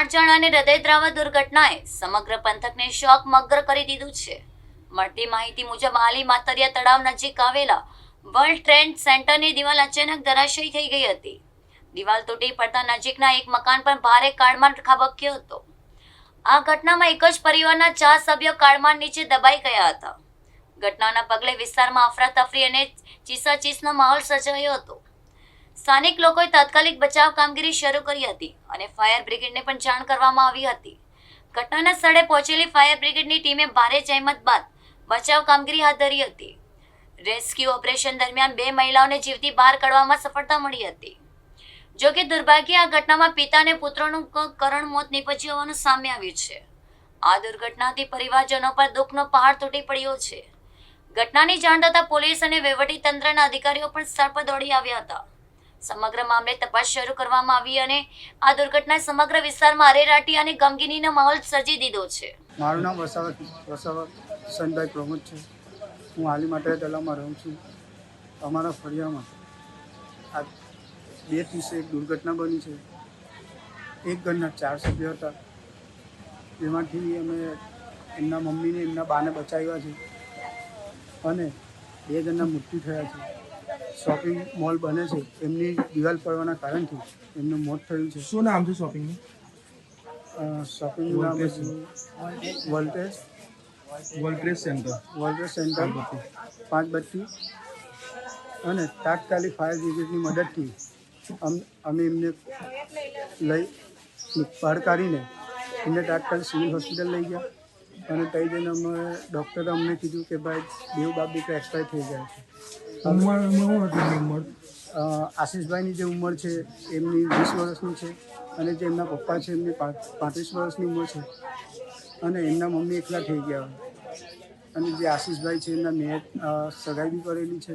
કાળજાળ અને હૃદયદ્રાવક દુર્ઘટનાએ સમગ્ર પંથકને શોકમગ્ન કરી દીધું છે. મળતી માહિતી મુજબ હાલી માતરિયા તળાવ નજીક આવેલા વર્લ્ડ ટ્રેડ સેન્ટરની દિવાલ અચાનક ધરાશાયી થઈ ગઈ હતી. દિવાલ તૂટી પડતા નજીકના એક મકાન પર ભારે કાળમાળ ખાબક્યો હતો. આ ઘટનામાં એક જ પરિવારના 4 સભ્યો કાળમાળ નીચે દબાઈ ગયા હતા. ઘટનાના પગલે વિસ્તારમાં અફરાતફરી અને ચીસાચીસનો માહોલ સર્જાયો હતો. સ્થાનિક લોકોએ તાત્કાલિક બચાવ કામગીરી શરૂ કરી હતી અને ફાયર બ્રિગેડને પણ જાણ કરવામાં આવી હતી. ઘટનાના સ્થળે પહોંચેલી ફાયર બ્રિગેડની ટીમે ભારે જહેમત બાદ બચાવ કામગીરી હાથ ધરી હતી. રેસ્ક્યુ ઓપરેશન દરમિયાન 2 મહિલાઓને જીવતી બહાર કાઢવામાં સફળતા મળી હતી. જો કે દુર્ભાગ્યે આ ઘટનામાં પિતા અને પુત્રનું કરુણ મોત નીપજ્યું હોવાનું સામે આવ્યું છે. આ દુર્ઘટનાથી પરિવારજનો પર દુઃખનો પહાડ તૂટી પડ્યો છે. ઘટનાની જાણ થતાં પોલીસ અને વહીવટીતંત્રના અધિકારીઓ પણ સ્થળ પર દોડી આવ્યા હતા. સમગ્ર મામલે તપાસ શરૂ કરવામાં આવી અને આ દુર્ઘટનાએ સમગ્ર વિસ્તારમાં અરેરાટી અને ગમગીનીનો માહોલ સર્જી દીધો છે. મારું નામ વસાવા સનભાઈ પ્રમોદ છે. હું હાલી માટે તલાવમાં રહું છું. અમારા ફળિયામાં આ 2:30 એક દુર્ઘટના બની છે. એક ઘરના 4 સભ્યો હતા. એમાંથી અમે એમના મમ્મીને એમના બાને બચાવ્યા છે અને 2 જણના મૃત્યુ થયા છે. શોપિંગ મોલ બને છે, એમની દિવાલ પડવાના કારણથી એમનું મોત થયું છે. શું નામ છે શોપિંગનું? શોપિંગનું નામ વોલ્ટેજ સેન્ટર 5 બત્તી અને તાત્કાલિક ફાયર બ્રિગેડની મદદથી અમે એમને લઈ બહાર કાઢીને એમને તાત્કાલિક સિવિલ હોસ્પિટલ લઈ ગયા અને ત્યાં જઈને અમે ડૉક્ટરે અમને કીધું કે ભાઈ 2 બાપ દીકરા એક્સપાયર થઈ ગયા છે. આશીષભાઈની જે ઉંમર છે એમની 20 વર્ષની છે અને જે એમના પપ્પા છે એમની 35 વર્ષની ઉંમર છે અને એમના મમ્મી એકલા થઈ ગયા અને જે આશીષભાઈ છે એમના મેં સગાઈ બી કરેલી છે